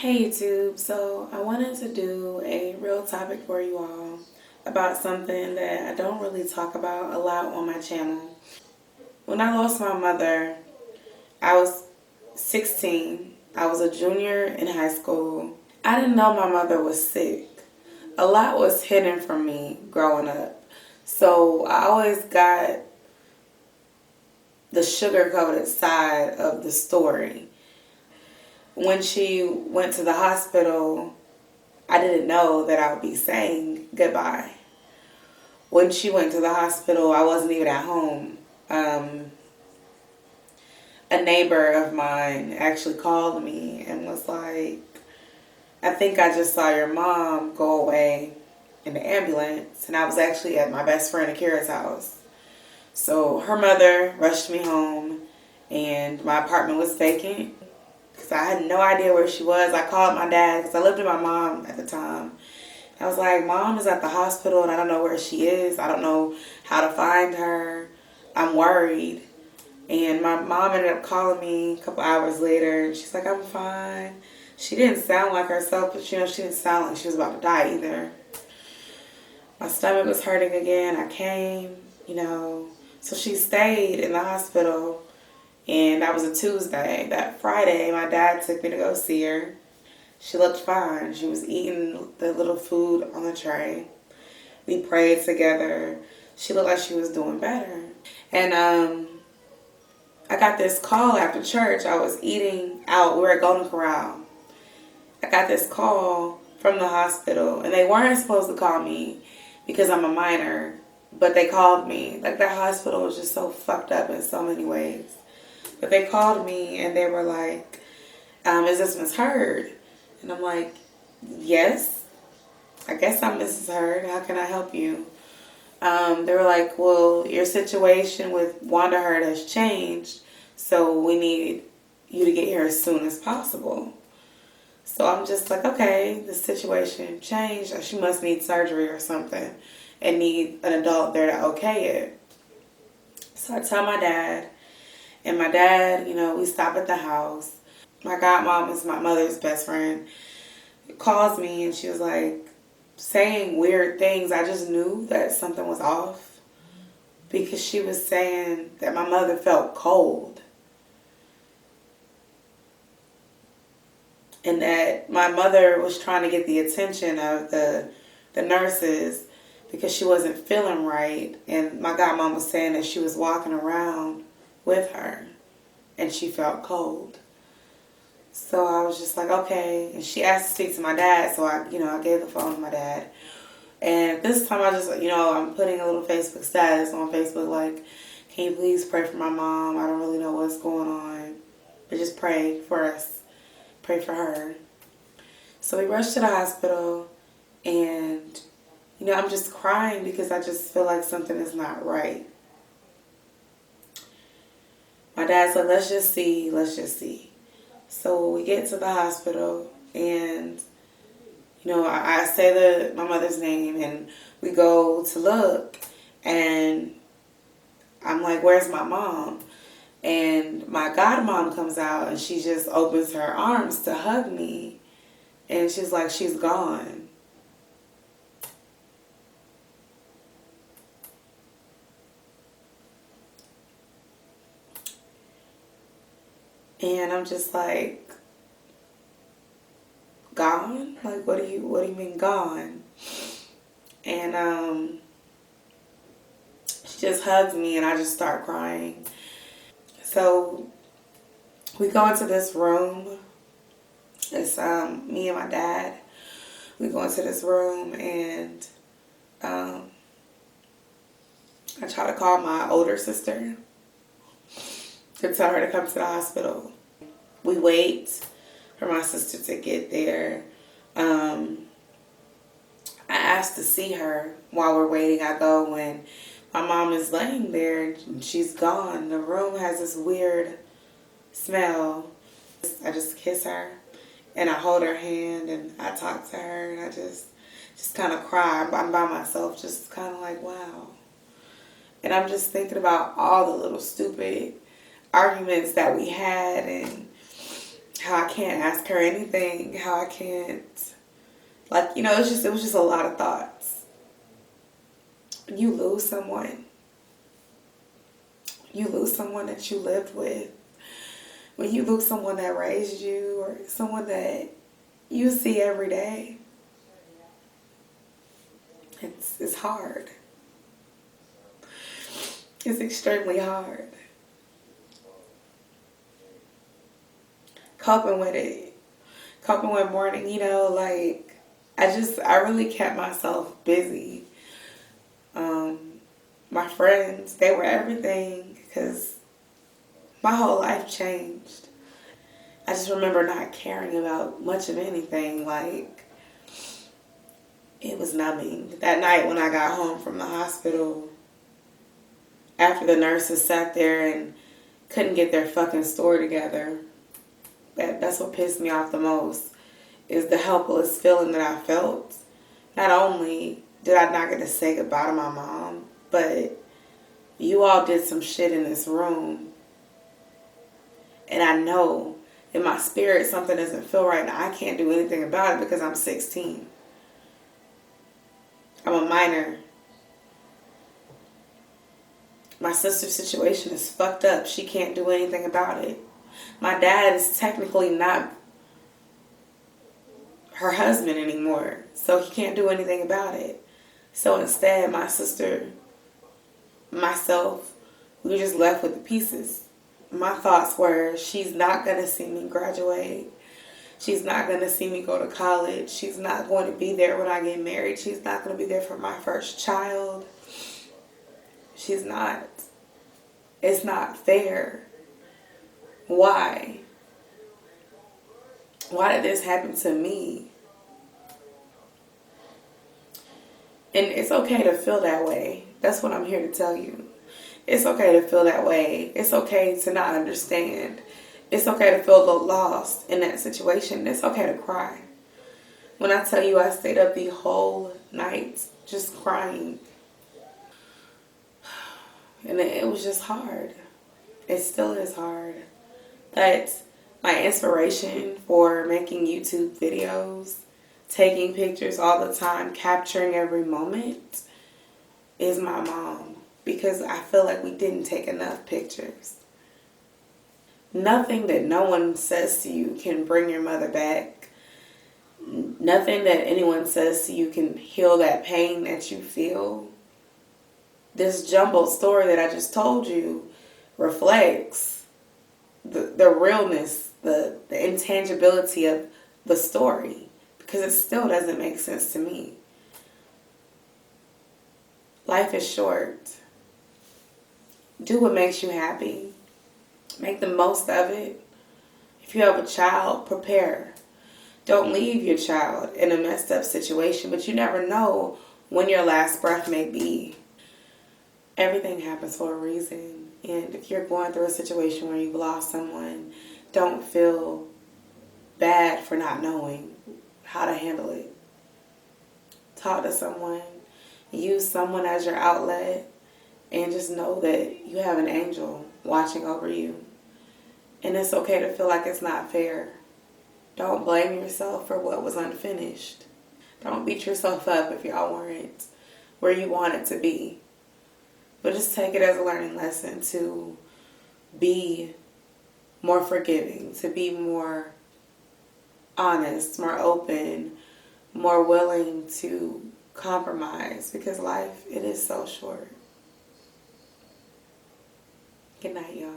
Hey YouTube, so I wanted to do a real topic for you all about something that I don't really talk about a lot on my channel. When I lost my mother, I was 16. I was a junior in high school. I didn't know my mother was sick. A lot was hidden from me growing up. So I always got the sugar-coated side of the story. When she went to the hospital, I didn't know that I would be saying goodbye. When she went to the hospital, I wasn't even at home. A neighbor of mine actually called me and was like, I think I just saw your mom go away in the ambulance. And I was actually at my best friend Akira's house. So her mother rushed me home and my apartment was vacant because I had no idea where she was. I called my dad because I lived with my mom at the time. I was like, Mom is at the hospital and I don't know where she is. I don't know how to find her. I'm worried. And my mom ended up calling me a couple hours later and she's like, I'm fine. She didn't sound like herself, but she didn't sound like she was about to die either. My stomach was hurting again. I came, So she stayed in the hospital and that was a Tuesday. That Friday, my dad took me to go see her. She looked fine. She was eating the little food on the tray. We prayed together. She looked like she was doing better. And I got this call after church. I was eating out. We were at Golden Corral. I got this call from the hospital. And they weren't supposed to call me because I'm a minor. But they called me. Like, that hospital was just so fucked up in so many ways. But they called me and they were like, is this Miss Heard? And I'm like, yes, I guess I'm Mrs. Heard. How can I help you? They were like, well, your situation with Wanda Heard has changed, so we need you to get here as soon as possible. So I'm just like, okay, the situation changed. She must need surgery or something and need an adult there to okay it. So I tell my dad, and my dad, we stop at the house. My godmom is my mother's best friend. Calls me and she was like saying weird things. I just knew that something was off because she was saying that my mother felt cold and that my mother was trying to get the attention of the nurses because she wasn't feeling right. And my godmom was saying that she was walking around with her and she felt cold. So I was just like, okay. And she asked to speak to my dad, so I gave the phone to my dad. And this time I just, I'm putting a little Facebook status on Facebook like, can you please pray for my mom? I don't really know what's going on. But just pray for us. Pray for her. So we rushed to the hospital and, I'm just crying because I just feel like something is not right. My dad said, let's just see. So we get to the hospital and, I say my mother's name and we go to look and I'm like, where's my mom? And my godmom comes out and she just opens her arms to hug me and she's like, she's gone. And I'm just like, gone? Like, what do you mean gone? And she just hugs me and I just start crying. So we go into this room. It's me and my dad. We go into this room and I try to call my older sister to tell her to come to the hospital. We wait for my sister to get there. I asked to see her while we're waiting. I go when my mom is laying there and she's gone. The room has this weird smell. I just kiss her and I hold her hand and I talk to her and I just kind of cry. I'm by myself, just kind of like, wow. And I'm just thinking about all the little stupid arguments that we had and how I can't ask her anything, how I can't, like, it was just a lot of thoughts. You lose someone. You lose someone that you lived with. When you lose someone that raised you or someone that you see every day, it's hard. It's extremely hard. Coping with it. Coping with mourning, like, I really kept myself busy. My friends, they were everything because my whole life changed. I just remember not caring about much of anything. Like, it was numbing. That night when I got home from the hospital, after the nurses sat there and couldn't get their fucking story together, that's what pissed me off the most, is the helpless feeling that I felt. Not only did I not get to say goodbye to my mom, but you all did some shit in this room. And I know in my spirit something doesn't feel right, and I can't do anything about it because I'm 16. I'm a minor. My sister's situation is fucked up. She can't do anything about it. My dad is technically not her husband anymore, so he can't do anything about it. So instead, my sister, myself, we were just left with the pieces. My thoughts were, she's not going to see me graduate. She's not going to see me go to college. She's not going to be there when I get married. She's not going to be there for my first child. She's not. It's not fair. Why? Why did this happen to me? And it's okay to feel that way. That's what I'm here to tell you. It's okay to feel that way. It's okay to not understand. It's okay to feel a little lost in that situation. It's okay to cry. When I tell you I stayed up the whole night just crying. And it was just hard. It still is hard. But my inspiration for making YouTube videos, taking pictures all the time, capturing every moment, is my mom. Because I feel like we didn't take enough pictures. Nothing that no one says to you can bring your mother back. Nothing that anyone says to you can heal that pain that you feel. This jumbled story that I just told you reflects the realness, the intangibility of the story. Because it still doesn't make sense to me. Life is short. Do what makes you happy. Make the most of it. If you have a child, prepare. Don't leave your child in a messed up situation, but you never know when your last breath may be. Everything happens for a reason. And if you're going through a situation where you've lost someone, don't feel bad for not knowing how to handle it. Talk to someone. Use someone as your outlet. And just know that you have an angel watching over you. And it's okay to feel like it's not fair. Don't blame yourself for what was unfinished. Don't beat yourself up if y'all weren't where you wanted to be. But just take it as a learning lesson to be more forgiving, to be more honest, more open, more willing to compromise. Because life, it is so short. Good night, y'all.